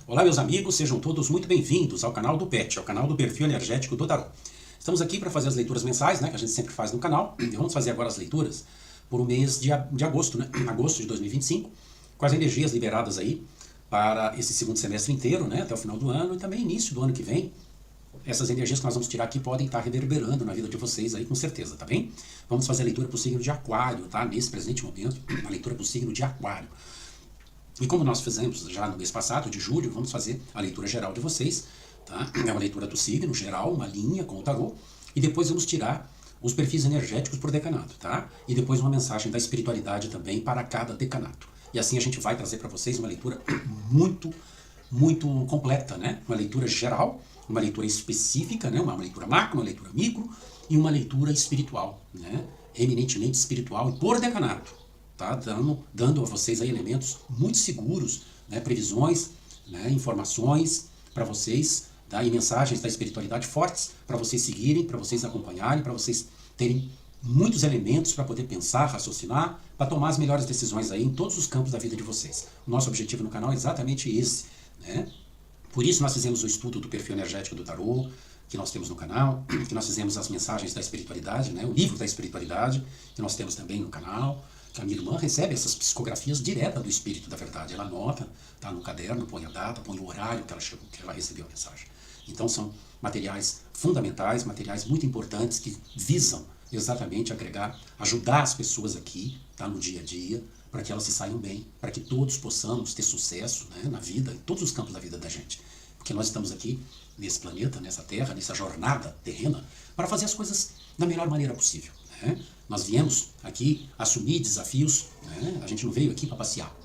Olá meus amigos, sejam todos muito bem-vindos ao canal do PET, ao canal do Perfil Energético do Tarô. Estamos aqui para fazer as leituras mensais, né, que a gente sempre faz no canal, e vamos fazer agora as leituras por o mês de agosto, né, agosto de 2025, com as energias liberadas aí para esse segundo semestre inteiro, né, até o final do ano e também início do ano que vem. Essas energias que nós vamos tirar aqui podem estar reverberando na vida de vocês aí com certeza, tá bem? Vamos fazer a leitura para o signo de Aquário, tá? Nesse presente momento, a leitura para o signo de Aquário. E como nós fizemos já no mês passado, de julho, vamos fazer a leitura geral de vocês, tá? É uma leitura do signo geral, uma linha com o tarô, e depois vamos tirar os perfis energéticos por decanato, tá? E depois uma mensagem da espiritualidade também para cada decanato. E assim a gente vai trazer para vocês uma leitura muito completa, né? Uma leitura geral, uma leitura específica, né? Uma leitura macro, uma leitura micro e uma leitura espiritual, né? Eminentemente espiritual e por decanato. Tá dando a vocês aí elementos muito seguros, né, previsões, né, informações para vocês, tá, e mensagens da espiritualidade fortes para vocês seguirem, para vocês acompanharem, para vocês terem muitos elementos para poder pensar, raciocinar, para tomar as melhores decisões aí em todos os campos da vida de vocês. O nosso objetivo no canal é exatamente esse, né? Por isso nós fizemos o estudo do perfil energético do tarô, que nós temos no canal, que nós fizemos as mensagens da espiritualidade, né, o livro da espiritualidade, que nós temos também no canal. A minha irmã recebe essas psicografias diretas do espírito da verdade. Ela anota, tá no caderno, põe a data, põe o horário que ela recebeu a mensagem. Então são materiais fundamentais, materiais muito importantes que visam exatamente agregar, ajudar as pessoas aqui, tá, no dia a dia, para que elas se saiam bem, para que todos possamos ter sucesso, né, na vida, em todos os campos da vida da gente. Porque nós estamos aqui nesse planeta, nessa terra, nessa jornada terrena, para fazer as coisas da melhor maneira possível. Né? Nós viemos aqui assumir desafios, né? A gente não veio aqui para passear.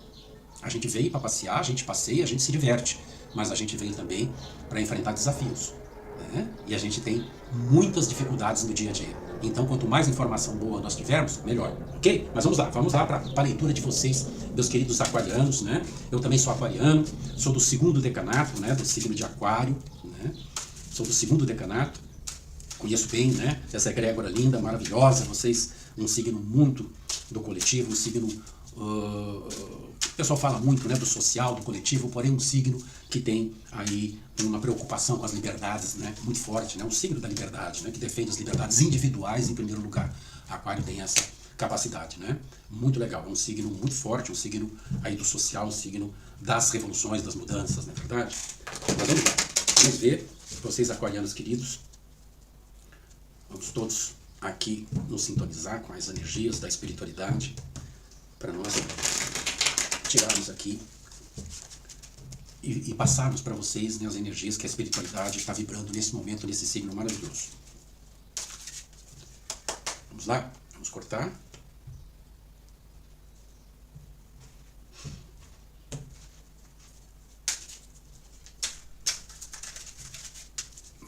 A gente veio para passear, a gente passeia, a gente se diverte, mas a gente veio também para enfrentar desafios. Né? E a gente tem muitas dificuldades no dia a dia. Então, quanto mais informação boa nós tivermos, melhor. Ok? Mas vamos lá para a leitura de vocês, meus queridos aquarianos, né? Eu também sou aquariano, sou do segundo decanato, né? Do signo de Aquário, né? Sou do segundo decanato. Conheço bem, né, essa egrégora linda, maravilhosa, vocês, um signo muito do coletivo, um signo, o pessoal fala muito, né, do social, do coletivo, porém um signo que tem aí uma preocupação com as liberdades, né, muito forte, né, um signo da liberdade, né, que defende as liberdades individuais em primeiro lugar. Aquário tem essa capacidade, né, muito legal, é um signo muito forte, um signo aí do social, um signo das revoluções, das mudanças, não é verdade? Mas vamos lá, vamos ver, vocês aquarianos queridos, vamos todos aqui nos sintonizar com as energias da espiritualidade para nós tirarmos aqui e passarmos para vocês, né, as energias que a espiritualidade está vibrando nesse momento, nesse signo maravilhoso. Vamos lá? Vamos cortar.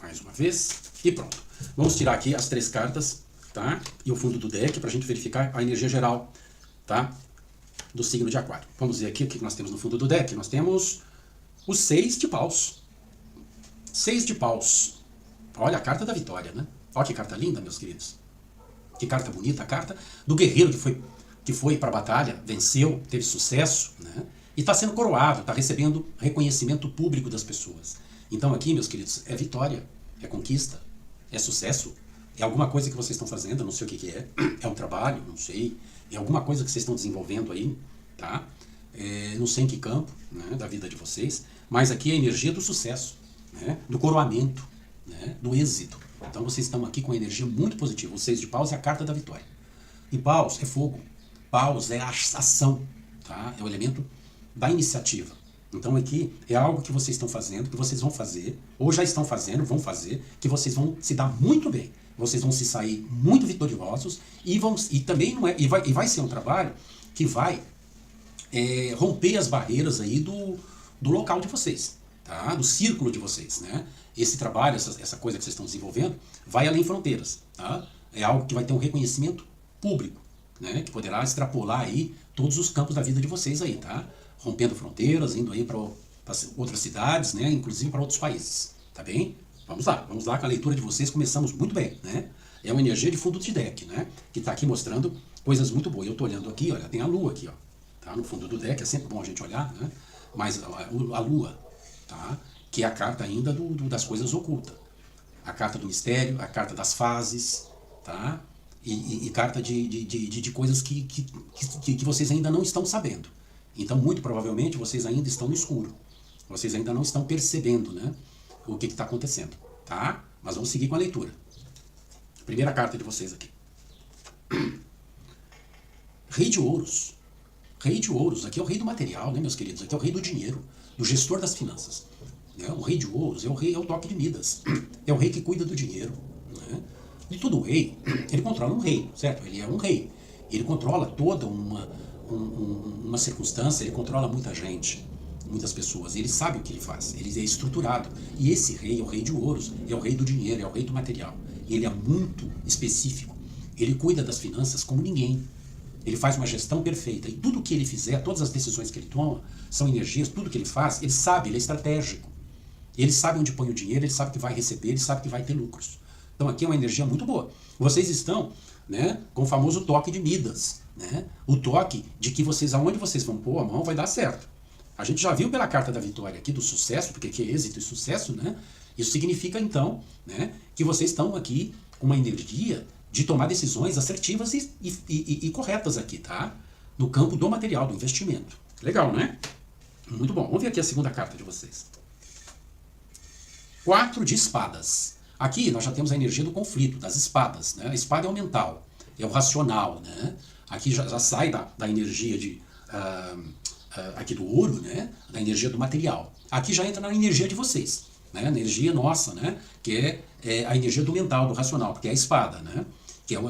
Mais uma vez e pronto. Vamos tirar aqui as 3 cartas, tá? E o fundo do deck para a gente verificar a energia geral, tá? Do signo de Aquário. Vamos ver aqui o que nós temos no fundo do deck. Nós temos o 6 de paus. 6 de paus. Olha a carta da vitória, né? Olha que carta linda, meus queridos. Que carta bonita, a carta do guerreiro que foi para a batalha, venceu, teve sucesso, né? E está sendo coroado, está recebendo reconhecimento público das pessoas. Então aqui, meus queridos, é vitória, é conquista. É sucesso? É alguma coisa que vocês estão fazendo, eu não sei o que é. É um trabalho, não sei. É alguma coisa que vocês estão desenvolvendo aí, tá? Não sei em que campo, né, da vida de vocês, mas aqui é a energia do sucesso, né, do coroamento, né, do êxito. Então vocês estão aqui com a energia muito positiva. O 6 de paus é a carta da vitória. E paus é fogo. Paus é a ação, tá? É o elemento da iniciativa. Então aqui é algo que vocês estão fazendo, que vocês vão fazer, ou já estão fazendo, vão fazer, que vocês vão se dar muito bem. Vocês vão se sair muito vitoriosos e também não é, e vai ser um trabalho que vai romper as barreiras aí do local de vocês, tá? Do círculo de vocês, né? Esse trabalho, essa coisa que vocês estão desenvolvendo, vai além fronteiras, tá? É algo que vai ter um reconhecimento público, né? Que poderá extrapolar aí todos os campos da vida de vocês aí, tá? Rompendo fronteiras, indo aí para outras cidades, né? Inclusive para outros países, tá bem? Vamos lá com a leitura de vocês, começamos muito bem, né? É uma energia de fundo de deck, né? Que está aqui mostrando coisas muito boas. Eu estou olhando aqui, olha, tem a lua aqui, ó, tá? No fundo do deck, é sempre bom a gente olhar, né? Mas a lua, tá? Que é a carta ainda das coisas ocultas. A carta do mistério, a carta das fases, tá? E carta de coisas que vocês ainda não estão sabendo. Então, muito provavelmente, vocês ainda estão no escuro. Vocês ainda não estão percebendo, né, o que está acontecendo, tá? Mas vamos seguir com a leitura. Primeira carta de vocês aqui. Rei de ouros. Rei de ouros. Aqui é o rei do material, né, meus queridos? Aqui é o rei do dinheiro, do gestor das finanças. O rei de ouros é o toque de Midas. É o rei que cuida do dinheiro. Né? E todo rei, ele controla um rei, certo? Ele é um rei. Ele controla toda uma circunstância, ele controla muita gente, muitas pessoas. Ele sabe o que ele faz, ele é estruturado. E esse rei é o rei de ouros, é o rei do dinheiro, é o rei do material. Ele é muito específico. Ele cuida das finanças como ninguém. Ele faz uma gestão perfeita. E tudo que ele fizer, todas as decisões que ele toma, são energias, tudo que ele faz, ele sabe, ele é estratégico. Ele sabe onde põe o dinheiro, ele sabe que vai receber, ele sabe que vai ter lucros. Então aqui é uma energia muito boa. Vocês estão, né, com o famoso toque de Midas. Né? O toque de que vocês, aonde vocês vão pôr a mão, vai dar certo. A gente já viu pela carta da vitória aqui, do sucesso, porque aqui é êxito e sucesso, né? Isso significa então, né, que vocês estão aqui com uma energia de tomar decisões assertivas e corretas aqui, tá? No campo do material, do investimento. Legal, né? Muito bom. Vamos ver aqui a segunda carta de vocês. 4 de espadas. Aqui nós já temos a energia do conflito, das espadas. Né? A espada é o mental, é o racional. Né? Aqui já sai da energia aqui do ouro, né? Da energia do material. Aqui já entra na energia de vocês, né? A energia nossa, né? Que é a energia do mental, do racional, porque é a espada, né? Que é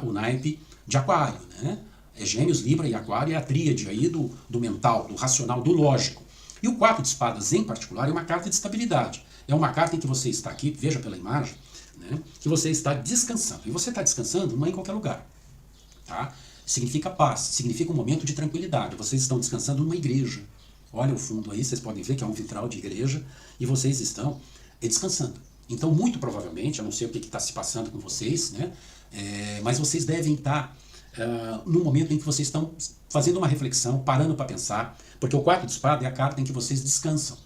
o naipe de aquário. Né? É Gêmeos, Libra e Aquário, é a tríade aí do mental, do racional, do lógico. E o 4 de espadas, em particular, é uma carta de estabilidade. É uma carta em que você está aqui, veja pela imagem, né, que você está descansando. E você está descansando não é em qualquer lugar. Tá? Significa paz, significa um momento de tranquilidade. Vocês estão descansando numa igreja. Olha o fundo aí, vocês podem ver que é um vitral de igreja. E vocês estão descansando. Então, muito provavelmente, eu não sei o que está se passando com vocês, né, mas vocês devem estar no momento em que vocês estão fazendo uma reflexão, parando para pensar, porque o 4 de espada é a carta em que vocês descansam.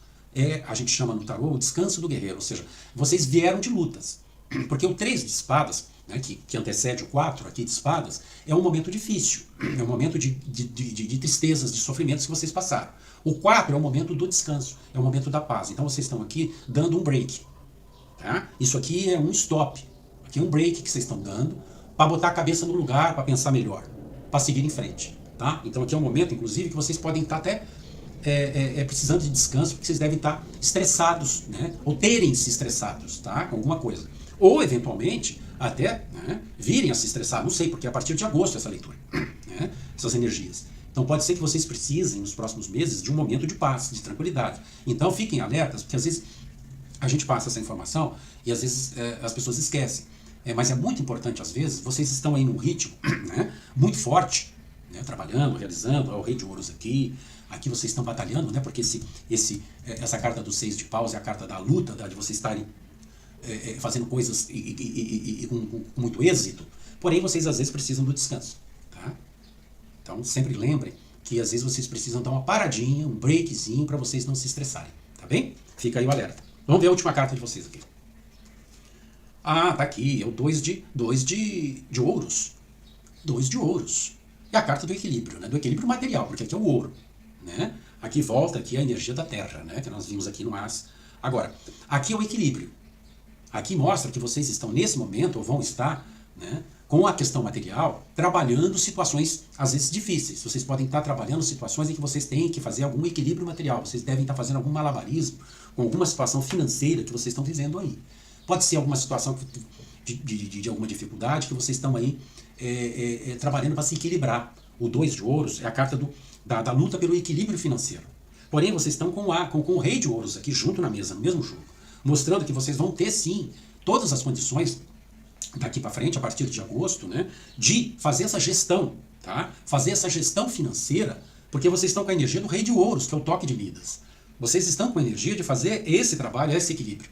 A gente chama no tarô o descanso do guerreiro, ou seja, vocês vieram de lutas. Porque o 3 de espadas, né, que antecede o 4 aqui de espadas, é um momento difícil, é um momento de tristezas, de sofrimentos que vocês passaram. O 4 é o momento do descanso, é o momento da paz. Então vocês estão aqui dando um break. Tá? Isso aqui é um stop, aqui é um break que vocês estão dando para botar a cabeça no lugar, para pensar melhor, para seguir em frente. Tá? Então aqui é um momento, inclusive, que vocês podem estar até precisando de descanso, porque vocês devem estar estressados, né? Ou terem se estressados, tá? Com alguma coisa. Ou, eventualmente, até, né, virem a se estressar, não sei, porque é a partir de agosto essa leitura, né? Essas energias. Então pode ser que vocês precisem, nos próximos meses, de um momento de paz, de tranquilidade. Então fiquem alertas, porque às vezes a gente passa essa informação e às vezes as pessoas esquecem. Mas é muito importante, às vezes, vocês estão aí num ritmo, né, muito forte, né, trabalhando, realizando, o Rei de Ouros aqui vocês estão batalhando, né, porque essa carta do 6 de paus é a carta da luta, de vocês estarem fazendo coisas com muito êxito, porém vocês às vezes precisam do descanso. Tá? Então sempre lembrem que às vezes vocês precisam dar uma paradinha, um breakzinho para vocês não se estressarem, tá bem? Fica aí o alerta. Vamos ver a última carta de vocês aqui. Ah, tá aqui, é o 2 de ouros. 2 de ouros. É a carta do equilíbrio, né? Do equilíbrio material, porque aqui é o ouro. Né? Aqui volta aqui a energia da terra, né? Que nós vimos aqui no As. Agora, aqui é o equilíbrio. Aqui mostra que vocês estão nesse momento, ou vão estar, né, com a questão material, trabalhando situações às vezes difíceis. Vocês podem estar trabalhando situações em que vocês têm que fazer algum equilíbrio material. Vocês devem estar fazendo algum malabarismo com alguma situação financeira que vocês estão vivendo aí. Pode ser alguma situação de alguma dificuldade que vocês estão aí trabalhando para se equilibrar. O 2 de ouros é a carta da luta pelo equilíbrio financeiro. Porém, vocês estão com o Rei de Ouros aqui junto na mesa, no mesmo jogo, mostrando que vocês vão ter, sim, todas as condições daqui para frente, a partir de agosto, né, de fazer essa gestão, tá? Fazer essa gestão financeira, porque vocês estão com a energia do Rei de Ouros, que é o toque de Midas. Vocês estão com a energia de fazer esse trabalho, esse equilíbrio.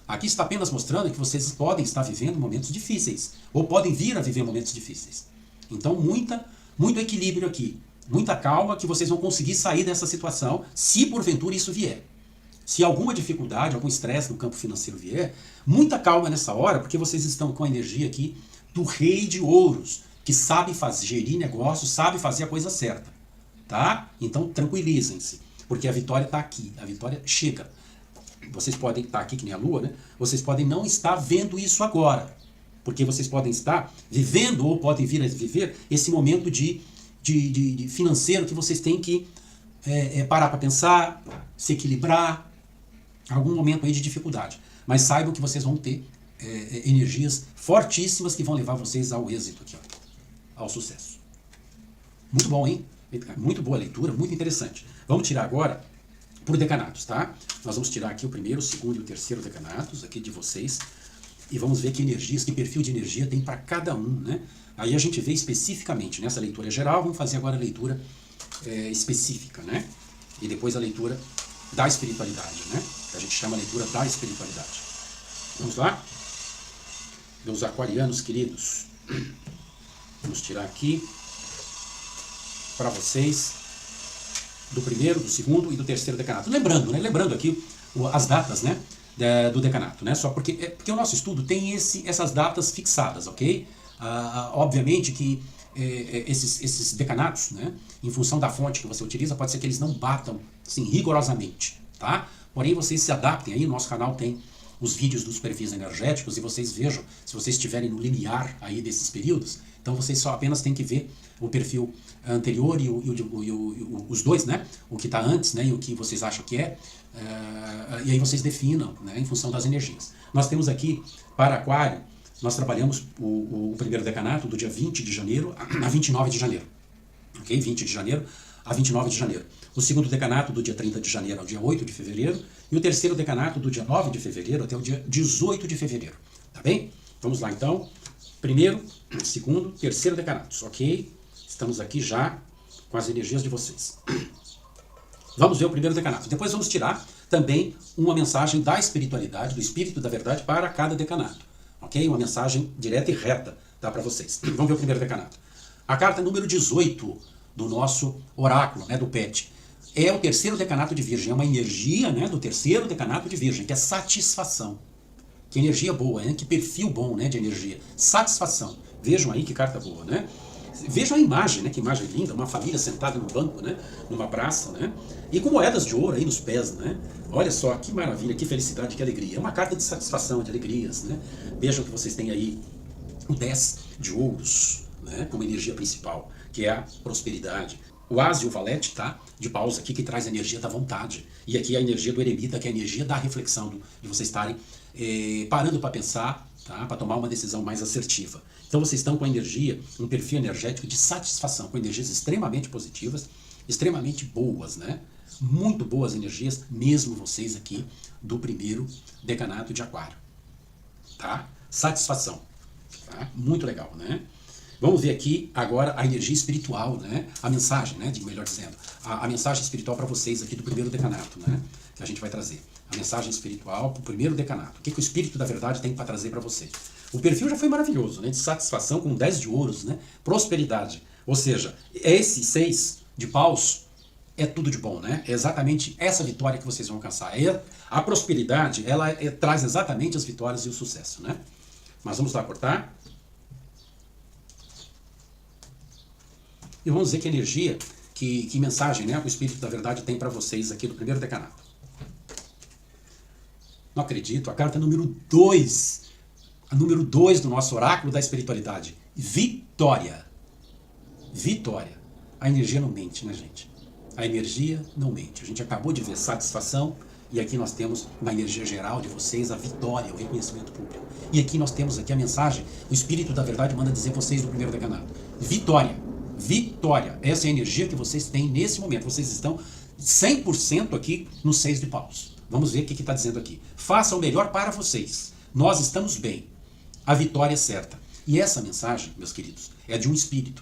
Aqui está apenas mostrando que vocês podem estar vivendo momentos difíceis, ou podem vir a viver momentos difíceis. Então, muito equilíbrio aqui, muita calma, que vocês vão conseguir sair dessa situação, se porventura isso vier. Se alguma dificuldade, algum estresse no campo financeiro vier, muita calma nessa hora, porque vocês estão com a energia aqui do Rei de Ouros, que sabe gerir negócios, sabe fazer a coisa certa, tá? Então tranquilizem-se, porque a vitória está aqui, a vitória chega. Vocês podem estar aqui que nem a Lua, né? Vocês podem não estar vendo isso agora, porque vocês podem estar vivendo ou podem vir a viver esse momento de financeiro que vocês têm que parar para pensar, se equilibrar, algum momento aí de dificuldade. Mas saibam que vocês vão ter energias fortíssimas que vão levar vocês ao êxito aqui, ó, ao sucesso. Muito bom, hein? Muito boa leitura, muito interessante. Vamos tirar agora por decanatos, tá? Nós vamos tirar aqui o primeiro, o segundo e o terceiro decanatos aqui de vocês e vamos ver que energias, que perfil de energia tem para cada um, né? Aí a gente vê especificamente, nessa leitura geral, vamos fazer agora a leitura específica, né? E depois a leitura da espiritualidade, né? Que a gente chama a leitura da espiritualidade. Vamos lá? Meus aquarianos queridos, vamos tirar aqui para vocês do primeiro, do segundo e do terceiro decanato. Lembrando, né? Lembrando aqui as datas, né? Do decanato, né? Só porque o nosso estudo tem essas datas fixadas, ok? Obviamente que esses decanatos, né? Em função da fonte que você utiliza, pode ser que eles não batam, assim, rigorosamente, tá? Porém, vocês se adaptem aí, no nosso canal tem os vídeos dos perfis energéticos e vocês vejam, se vocês estiverem no limiar aí desses períodos, então vocês só apenas têm que ver o perfil anterior e os dois, né? O que está antes, né? E o que vocês acham que e aí vocês definam, né? Em função das energias. Nós temos aqui, para Aquário, nós trabalhamos o primeiro decanato do dia 20 de janeiro a 29 de janeiro. Ok? 20 de janeiro a 29 de janeiro. O segundo decanato do dia 30 de janeiro ao dia 8 de fevereiro. E o terceiro decanato do dia 9 de fevereiro até o dia 18 de fevereiro. Tá bem? Vamos lá então. Primeiro, segundo, terceiro decanatos. Ok? Estamos aqui já com as energias de vocês. Vamos ver o primeiro decanato. Depois vamos tirar também uma mensagem da espiritualidade, do espírito da verdade para cada decanato. Ok? Uma mensagem direta e reta, tá, para vocês. Vamos ver o primeiro decanato. A carta número 18 do nosso oráculo, né, do PET, é o terceiro decanato de Virgem. É uma energia, né, do terceiro decanato de Virgem, que é satisfação. Que energia boa, né? Que perfil bom, né, de energia. Satisfação. Vejam aí que carta boa, né? Vejam a imagem, né? Que imagem linda, uma família sentada no banco, né? Numa praça, né? E com moedas de ouro aí nos pés, né? Olha só, que maravilha, que felicidade, que alegria. É uma carta de satisfação, de alegrias, né? Vejam que vocês têm aí o 10 de ouros, né? Como energia principal, que é a prosperidade. O As e o Valete, tá? De paus aqui, que traz a energia da vontade. E aqui a energia do eremita, que é a energia da reflexão, de vocês estarem parando para pensar, tá? Para tomar uma decisão mais assertiva. Então vocês estão com a energia, um perfil energético de satisfação, com energias extremamente positivas, extremamente boas, né? Muito boas energias, mesmo vocês aqui do primeiro decanato de Aquário, tá? Satisfação, tá? Muito legal, né? Vamos ver aqui agora a energia espiritual, né? A mensagem, né? Melhor dizendo, a mensagem espiritual para vocês aqui do primeiro decanato, né? Que a gente vai trazer. A mensagem espiritual para o primeiro decanato. O que o espírito da verdade tem para trazer para vocês? O perfil já foi maravilhoso, né? De satisfação com 10 de ouros, né? Prosperidade. Ou seja, esse 6 de paus é tudo de bom, né? É exatamente essa vitória que vocês vão alcançar. A prosperidade, ela traz exatamente as vitórias e o sucesso, né? Mas vamos lá cortar. E vamos ver que energia, que mensagem, né? O espírito da verdade tem para vocês aqui do primeiro decanato. Não acredito, a carta número 2, a número 2 do nosso oráculo da espiritualidade. Vitória. Vitória. A energia não mente, né, gente? A energia não mente. A gente acabou de ver satisfação e aqui nós temos na energia geral de vocês a vitória, o reconhecimento público. E aqui nós temos aqui a mensagem, o espírito da verdade manda dizer vocês do primeiro decanato. Vitória. Vitória. Essa é a energia que vocês têm nesse momento. Vocês estão 100% aqui no 6 de paus. Vamos ver o que está dizendo aqui. Faça o melhor para vocês. Nós estamos bem. A vitória é certa. E essa mensagem, meus queridos, é de um espírito.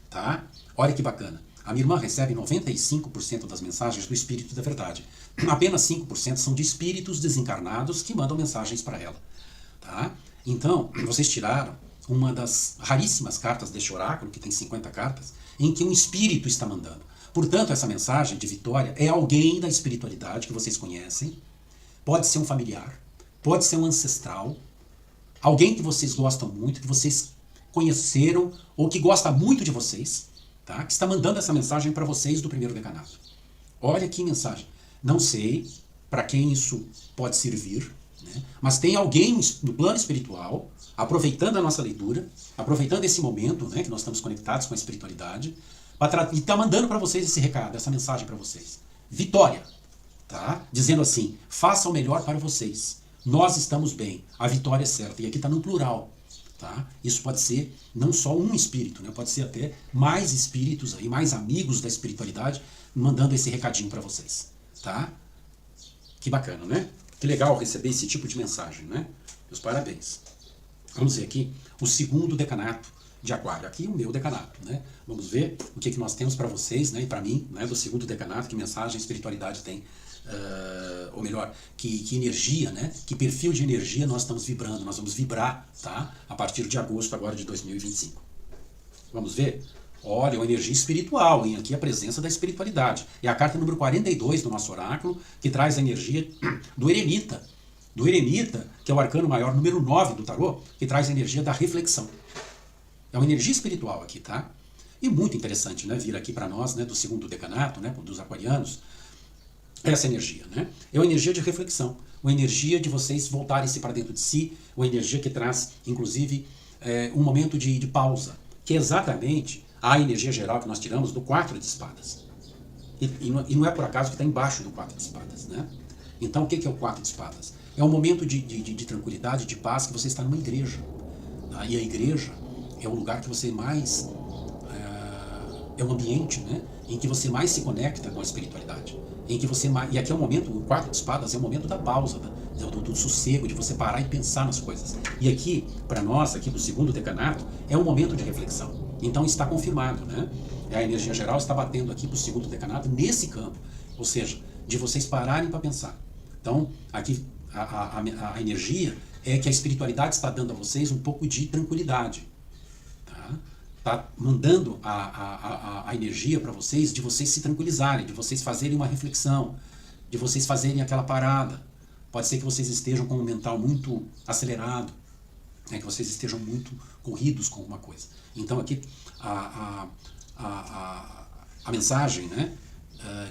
Tá? Olha que bacana. A minha irmã recebe 95% das mensagens do espírito da verdade. Apenas 5% são de espíritos desencarnados que mandam mensagens para ela. Tá? Então, vocês tiraram uma das raríssimas cartas deste oráculo, que tem 50 cartas, em que um espírito está mandando. Portanto, essa mensagem de vitória é alguém da espiritualidade que vocês conhecem, pode ser um familiar, pode ser um ancestral, alguém que vocês gostam muito, que vocês conheceram ou que gosta muito de vocês, tá? Que está mandando essa mensagem para vocês do primeiro decanato. Olha que mensagem. Não sei para quem isso pode servir, né? Mas tem alguém no plano espiritual, aproveitando a nossa leitura, aproveitando esse momento, né, que nós estamos conectados com a espiritualidade, e está mandando para vocês esse recado, essa mensagem para vocês. Vitória, tá? Dizendo assim, faça o melhor para vocês. Nós estamos bem, a vitória é certa. E aqui está no plural. Tá? Isso pode ser não só um espírito, né? Pode ser até mais espíritos, aí, mais amigos da espiritualidade, mandando esse recadinho para vocês. Tá? Que bacana, né? Que legal receber esse tipo de mensagem, né? Meus parabéns. Vamos ver aqui o segundo decanato de Aquário. Aqui o meu decanato, né? Vamos ver o que nós temos para vocês, né? E para mim, né? Do segundo decanato, que mensagem a espiritualidade tem. Ou melhor, que energia, né? Que perfil de energia nós estamos vibrando. Nós vamos vibrar, tá? A partir de agosto agora de 2025. Vamos ver? Olha, uma energia espiritual, hein? Aqui a presença da espiritualidade. É a carta número 42 do nosso oráculo, que traz a energia do eremita. Do eremita, que é o arcano maior número 9 do tarô, que traz a energia da reflexão. É uma energia espiritual aqui, tá? E muito interessante, né? Vir aqui para nós, né? Do segundo decanato, né? Dos aquarianos. Essa energia, né? É uma energia de reflexão, uma energia de vocês voltarem-se para dentro de si, uma energia que traz, inclusive, um momento de pausa, que é exatamente a energia geral que nós tiramos do 4 de espadas. E não é por acaso que está embaixo do 4 de espadas, né? Então, o que é o 4 de espadas? É um momento de tranquilidade, de paz, que você está numa igreja. Tá? E a igreja é o lugar que você mais... é um ambiente, né? Em que você mais se conecta com a espiritualidade. Em que você, e aqui é o momento, o 4 de espadas é o momento da pausa, do sossego, de você parar e pensar nas coisas. E aqui, para nós, aqui do segundo decanato, é um momento de reflexão. Então está confirmado, né? A energia geral está batendo aqui para o segundo decanato nesse campo. Ou seja, de vocês pararem para pensar. Então, aqui a energia é que a espiritualidade está dando a vocês um pouco de tranquilidade. Está mandando a energia para vocês de vocês se tranquilizarem, de vocês fazerem uma reflexão, de vocês fazerem aquela parada. Pode ser que vocês estejam com o mental muito acelerado, né, que vocês estejam muito corridos com alguma coisa. Então aqui a mensagem, né,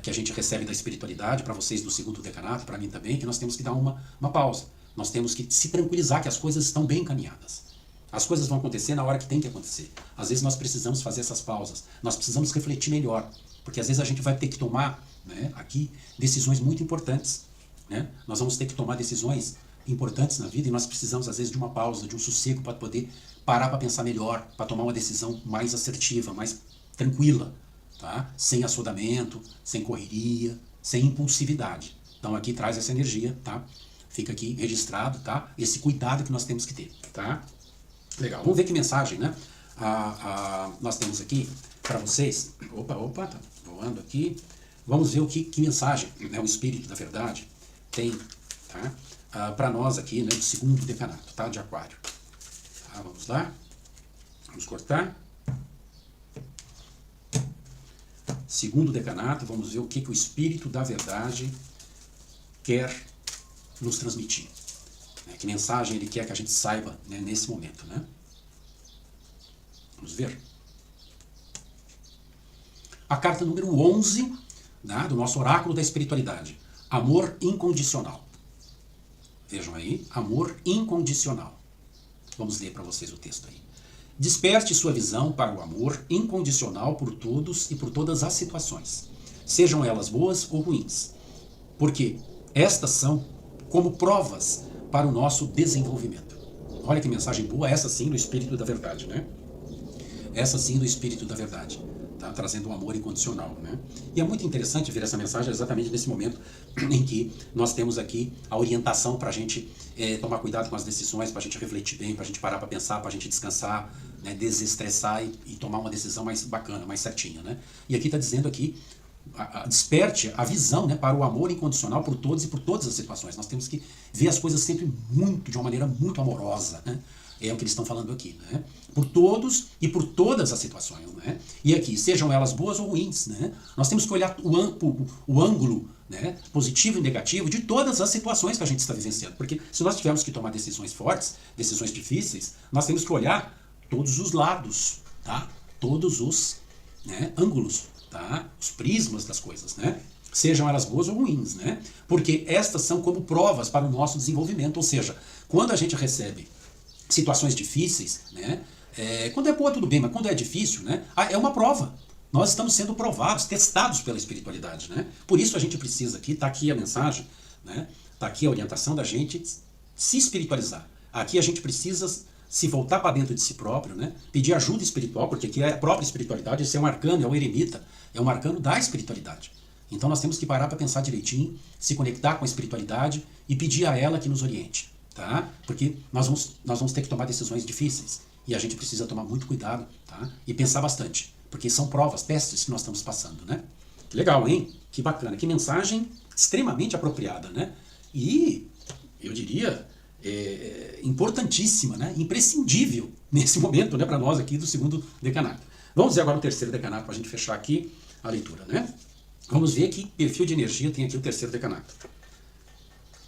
que a gente recebe da espiritualidade para vocês do segundo decanato, para mim também, que nós temos que dar uma pausa. Nós temos que se tranquilizar que as coisas estão bem encaminhadas. As coisas vão acontecer na hora que tem que acontecer. Às vezes nós precisamos fazer essas pausas. Nós precisamos refletir melhor. Porque às vezes a gente vai ter que tomar, né, aqui decisões muito importantes. Né? Nós vamos ter que tomar decisões importantes na vida e nós precisamos às vezes de uma pausa, de um sossego para poder parar para pensar melhor, para tomar uma decisão mais assertiva, mais tranquila. Tá? Sem assodamento, sem correria, sem impulsividade. Então aqui traz essa energia, tá? Fica aqui registrado, tá? Esse cuidado que nós temos que ter, tá? Legal, vamos ver que mensagem, né? Nós temos aqui para vocês. Opa, tá voando aqui. Vamos ver que mensagem, né, o Espírito da Verdade tem, tá? Para nós aqui, né, do segundo decanato, tá? De Aquário. Tá, vamos lá. Vamos cortar. Segundo decanato, vamos ver o que o Espírito da Verdade quer nos transmitir. Que mensagem ele quer que a gente saiba, né, nesse momento, né? Vamos ver. A carta número 11, né, do nosso oráculo da espiritualidade. Amor incondicional. Vejam aí, amor incondicional. Vamos ler para vocês o texto aí. Desperte sua visão para o amor incondicional por todos e por todas as situações, sejam elas boas ou ruins, porque estas são como provas para o nosso desenvolvimento. Olha que mensagem boa, essa sim do Espírito da Verdade, né? Essa sim do Espírito da Verdade, tá? Trazendo um amor incondicional, né? E é muito interessante ver essa mensagem exatamente nesse momento em que nós temos aqui a orientação para a gente tomar cuidado com as decisões, para a gente refletir bem, para a gente parar para pensar, para a gente descansar, né? Desestressar e tomar uma decisão mais bacana, mais certinha, né? E aqui está dizendo aqui, desperte a visão, né, para o amor incondicional por todos e por todas as situações. Nós temos que ver as coisas sempre de uma maneira muito amorosa, né? É o que eles estão falando aqui, né? Por todos e por todas as situações, né? E aqui, sejam elas boas ou ruins, né? Nós temos que olhar o ângulo, né, positivo e negativo de todas as situações que a gente está vivenciando. Porque se nós tivermos que tomar decisões fortes, decisões difíceis, nós temos que olhar todos os lados, tá? Todos os, né, ângulos, tá? Os prismas das coisas, né? Sejam elas boas ou ruins, né? Porque estas são como provas para o nosso desenvolvimento. Ou seja, quando a gente recebe situações difíceis, né? Quando é boa tudo bem, mas quando é difícil, né? É uma prova. Nós estamos sendo provados, testados pela espiritualidade, né? Por isso a gente precisa aqui, tá aqui a mensagem, né? Tá aqui a orientação da gente se espiritualizar. Aqui a gente precisa se voltar para dentro de si próprio, né? Pedir ajuda espiritual, porque aqui é a própria espiritualidade, esse é um arcano, é um eremita, é um arcano da espiritualidade. Então nós temos que parar para pensar direitinho, se conectar com a espiritualidade e pedir a ela que nos oriente, tá? Porque nós vamos ter que tomar decisões difíceis e a gente precisa tomar muito cuidado, tá? E pensar bastante, porque são provas, testes que nós estamos passando, né? Que legal, hein? Que bacana, que mensagem extremamente apropriada, né? E eu diria importantíssima, né? Imprescindível nesse momento, né? Para nós aqui do segundo decanato. Vamos ver agora o terceiro decanato para a gente fechar aqui a leitura, né? Vamos ver que perfil de energia tem aqui o terceiro decanato.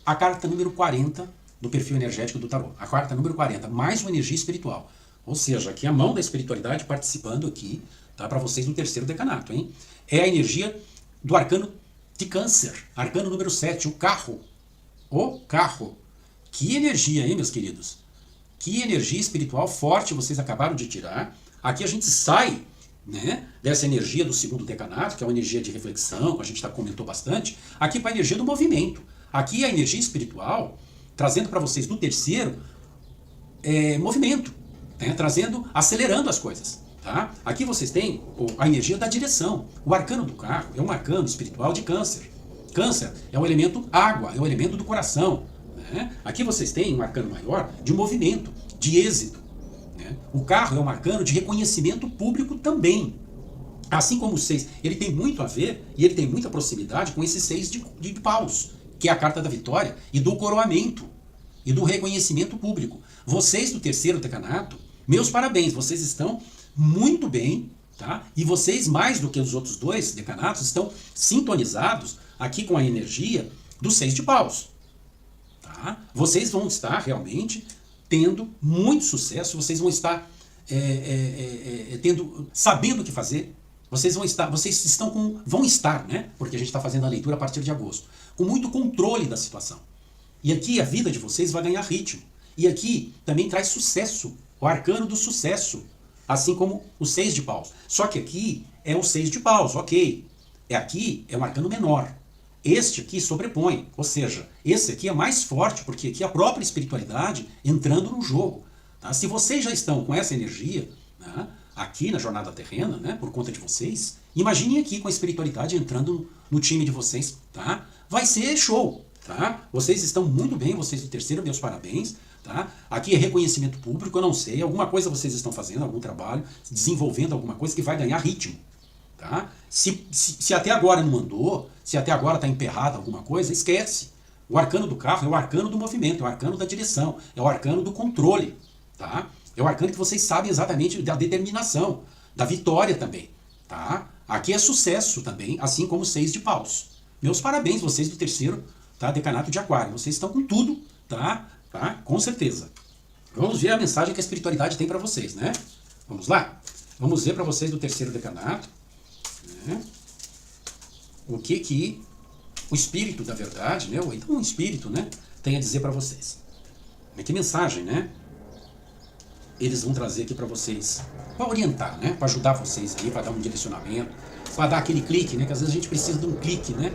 A carta número 40 do perfil energético do tarô. A carta número 40, mais uma energia espiritual. Ou seja, aqui a mão da espiritualidade participando aqui, tá, para vocês no terceiro decanato, hein? É a energia do arcano de Câncer. Arcano número 7, o carro. O carro. Que energia, hein, meus queridos? Que energia espiritual forte vocês acabaram de tirar. Aqui a gente sai, né, dessa energia do segundo decanato, que é uma energia de reflexão, que a gente comentou bastante, aqui para a energia do movimento. Aqui a energia espiritual, trazendo para vocês no terceiro, movimento, né, acelerando as coisas. Tá? Aqui vocês têm a energia da direção. O arcano do carro é um arcano espiritual de Câncer. Câncer é um elemento água, é um elemento do coração. Né? Aqui vocês têm um arcano maior de movimento, de êxito. Né? O carro é um arcano de reconhecimento público também. Assim como o 6, ele tem muito a ver e ele tem muita proximidade com esse 6 de paus, que é a carta da vitória e do coroamento e do reconhecimento público. Vocês do terceiro decanato, meus parabéns, vocês estão muito bem, tá? E vocês, mais do que os outros dois decanatos, estão sintonizados aqui com a energia do 6 de paus. Tá? Vocês vão estar realmente tendo muito sucesso, vocês vão estar sabendo o que fazer, vão estar, né? Porque a gente está fazendo a leitura a partir de agosto, com muito controle da situação. E aqui a vida de vocês vai ganhar ritmo. E aqui também traz sucesso, o arcano do sucesso, assim como o 6 de paus. Só que aqui é o 6 de paus, ok. Aqui é um arcano menor. Este aqui sobrepõe, ou seja, esse aqui é mais forte, porque aqui é a própria espiritualidade entrando no jogo. Tá? Se vocês já estão com essa energia, né, aqui na jornada terrena, né, por conta de vocês, imaginem aqui com a espiritualidade entrando no time de vocês. Tá? Vai ser show. Tá? Vocês estão muito bem, vocês do terceiro, meus parabéns. Tá? Aqui é reconhecimento público, eu não sei, alguma coisa vocês estão fazendo, algum trabalho, desenvolvendo alguma coisa que vai ganhar ritmo. Tá? Se até agora não andou, se até agora está emperrada alguma coisa, esquece. O arcano do carro é o arcano do movimento, é o arcano da direção, é o arcano do controle. Tá? É o arcano que vocês sabem exatamente da determinação, da vitória também. Tá? Aqui é sucesso também, assim como o 6 de paus. Meus parabéns, vocês do terceiro, tá, decanato de aquário. Vocês estão com tudo, tá? Com certeza. Vamos ver a mensagem que a espiritualidade tem para vocês, né? Vamos lá? Vamos ver para vocês do terceiro decanato, né, o que o espírito da verdade, né, ou então o espírito, né, tem a dizer para vocês. Que mensagem, né? Eles vão trazer aqui para vocês, para orientar, né, para ajudar vocês aí, para dar um direcionamento, para dar aquele clique, né, que às vezes a gente precisa de um clique, né,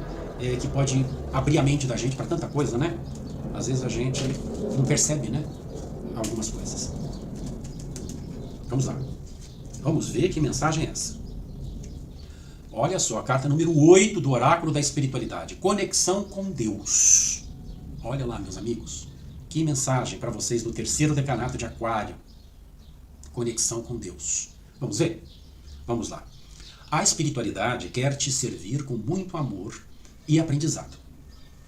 que pode abrir a mente da gente para tanta coisa, né? Às vezes a gente não percebe, né, algumas coisas. Vamos lá. Vamos ver que mensagem é essa. Olha só, a carta número 8 do oráculo da espiritualidade. Conexão com Deus. Olha lá, meus amigos. Que mensagem para vocês do terceiro decanato de aquário. Conexão com Deus. Vamos ver? Vamos lá. A espiritualidade quer te servir com muito amor e aprendizado.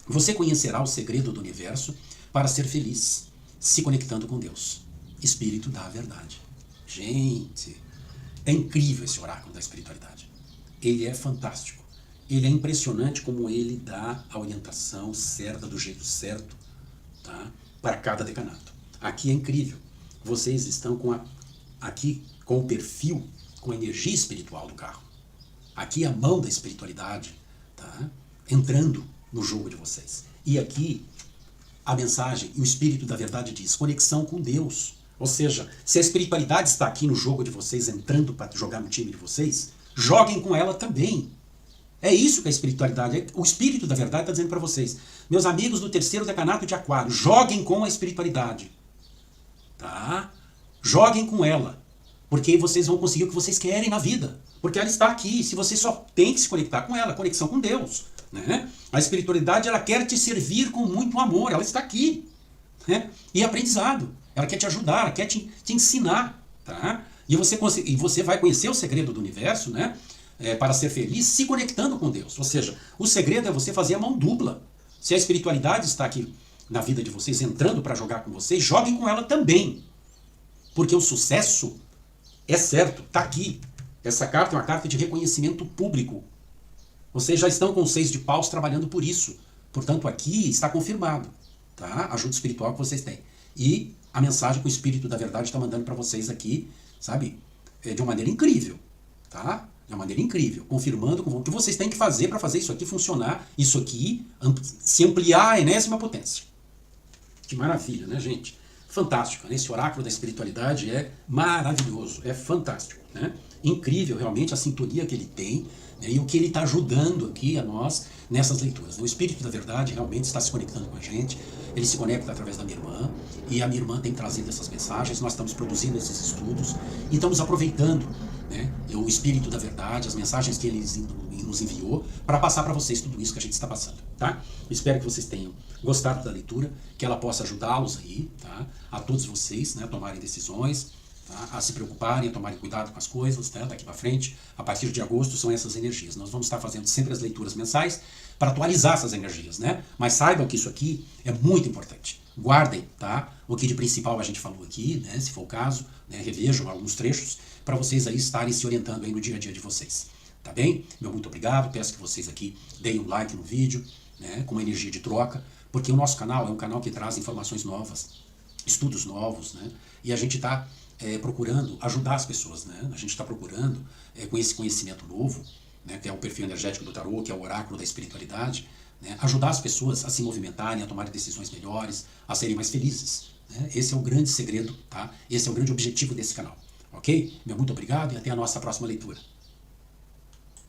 Você conhecerá o segredo do universo para ser feliz, se conectando com Deus. Espírito da verdade. Gente, é incrível esse oráculo da espiritualidade. Ele é fantástico. Ele é impressionante como ele dá a orientação certa, do jeito certo, tá? Para cada decanato. Aqui é incrível. Vocês estão aqui com o perfil, com a energia espiritual do carro. Aqui a mão da espiritualidade, tá? Entrando no jogo de vocês. E aqui a mensagem e o Espírito da verdade diz conexão com Deus. Ou seja, se a espiritualidade está aqui no jogo de vocês, entrando para jogar no time de vocês, joguem com ela também. É isso que a espiritualidade, o Espírito da verdade está dizendo para vocês. Meus amigos do terceiro decanato de Aquário, joguem com a espiritualidade. Tá? Joguem com ela. Porque aí vocês vão conseguir o que vocês querem na vida. Porque ela está aqui. Se você só tem que se conectar com ela, conexão com Deus. Né? A espiritualidade, ela quer te servir com muito amor. Ela está aqui. Né? E aprendizado. Ela quer te ajudar, ela quer te ensinar. Tá? E você vai conhecer o segredo do universo, né? Para ser feliz, se conectando com Deus. Ou seja, o segredo é você fazer a mão dupla. Se a espiritualidade está aqui na vida de vocês, entrando para jogar com vocês, joguem com ela também. Porque o sucesso é certo, está aqui. Essa carta é uma carta de reconhecimento público. Vocês já estão com 6 de paus trabalhando por isso. Portanto, aqui está confirmado. Tá? A ajuda espiritual que vocês têm. E a mensagem que o Espírito da Verdade está mandando para vocês aqui, sabe? De uma maneira incrível. Tá? De uma maneira incrível. Confirmando o que vocês têm que fazer para fazer isso aqui funcionar. Isso aqui se ampliar à enésima potência. Que maravilha, né, gente? Fantástico, né? Esse oráculo da espiritualidade é maravilhoso, é fantástico, né? Incrível realmente a sintonia que ele tem, né? E o que ele está ajudando aqui a nós nessas leituras. O Espírito da Verdade realmente está se conectando com a gente, ele se conecta através da minha irmã, e a minha irmã tem trazido essas mensagens, nós estamos produzindo esses estudos e estamos aproveitando, né, o Espírito da Verdade, as mensagens que ele nos enviou, para passar para vocês tudo isso que a gente está passando, tá? Espero que vocês tenham gostado da leitura, que ela possa ajudá-los aí, tá? A todos vocês, né, a tomarem decisões, tá? A se preocuparem, a tomarem cuidado com as coisas, né, daqui para frente. A partir de agosto são essas energias. Nós vamos estar fazendo sempre as leituras mensais para atualizar essas energias, né? Mas saibam que isso aqui é muito importante. Guardem, tá? O que de principal a gente falou aqui, né, se for o caso, né, revejam alguns trechos para vocês aí estarem se orientando aí no dia a dia de vocês. Tá bem? Meu muito obrigado. Peço que vocês aqui deem um like no vídeo, né, com uma energia de troca, porque o nosso canal é um canal que traz informações novas, estudos novos, né? E a gente está procurando ajudar as pessoas, né? A gente está procurando, com esse conhecimento novo, né, que é o perfil energético do tarô, que é o oráculo da espiritualidade, né, ajudar as pessoas a se movimentarem, a tomarem decisões melhores, a serem mais felizes. Né? Esse é o grande segredo, tá? Esse é o grande objetivo desse canal. Ok? Meu muito obrigado e até a nossa próxima leitura.